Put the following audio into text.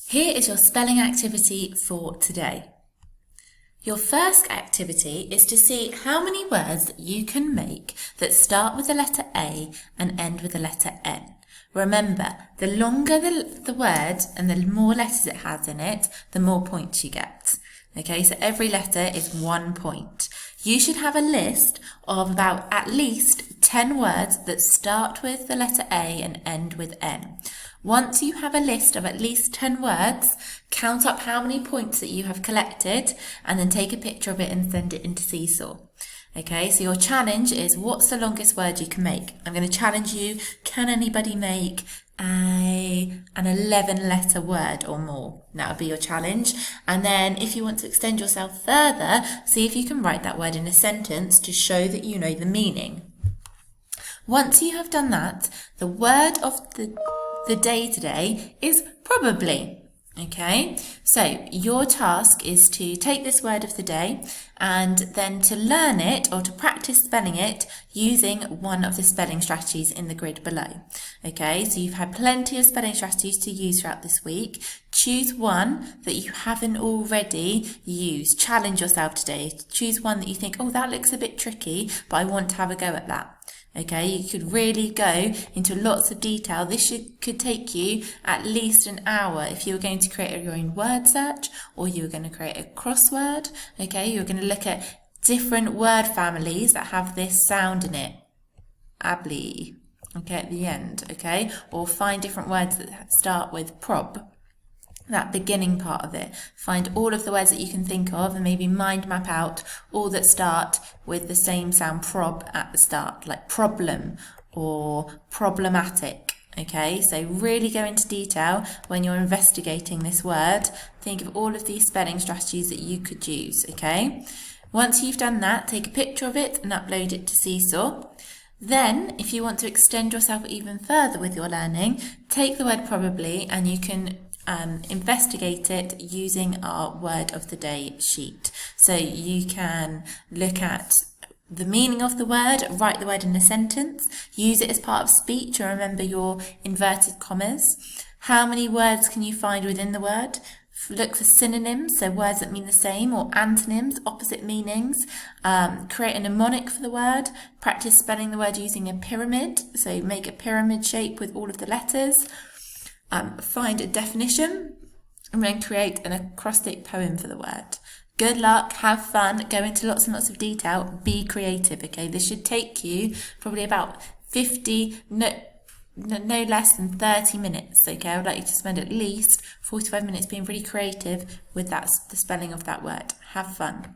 Here is your spelling activity for today. Your first activity is to see how many words that you can make that start with the letter A and end with the letter N. Remember, the longer the word and the more letters it has in it, the more points you get. Okay, so every letter is 1 point. You should have a list of about at least 10 words that start with the letter A and end with N. Once you have a list of at least 10 words, count up how many points that you have collected and then take a picture of it and send it into Seesaw. Okay, so your challenge is what's the longest word you can make? I'm going to challenge you, can anybody make an 11-letter word or more? That would be your challenge. And then if you want to extend yourself further, see if you can write that word in a sentence to show that you know the meaning. Once you have done that, the word of the day today is probably. Okay, so your task is to take this word of the day and then to learn it or to practice spelling it using one of the spelling strategies in the grid below. Okay, so you've had plenty of spelling strategies to use throughout this week. Choose one that you haven't already used. Challenge yourself today. Choose one that you think, oh, that looks a bit tricky, but I want to have a go at that. Okay, you could really go into lots of detail. This could take you at least an hour if you were going to create your own word search or you were going to create a crossword. Okay, you're going to look at different word families that have this sound in it. Ably, okay, at the end, okay? Or find different words that start with prob. That beginning part of it. Find all of the words that you can think of and maybe mind map out all that start with the same sound prob at the start, like problem or problematic. Okay, so really go into detail when you're investigating this word. Think of all of these spelling strategies that you could use, okay? Once you've done that, take a picture of it and upload it to Seesaw. Then, if you want to extend yourself even further with your learning, take the word probably and you can investigate it using our word of the day sheet. So you can look at the meaning of the word, write the word in a sentence, use it as part of speech, or remember your inverted commas. How many words can you find within the word? Look for synonyms, so words that mean the same, or antonyms, opposite meanings. Create a mnemonic for the word. Practice spelling the word using a pyramid, so make a pyramid shape with all of the letters. Find a definition and then create an acrostic poem for the word. Good luck, have fun, go into lots and lots of detail, be creative, okay? This should take you probably about 50, no less than 30 minutes, okay? I would like you to spend at least 45 minutes being really creative with the spelling of that word. Have fun.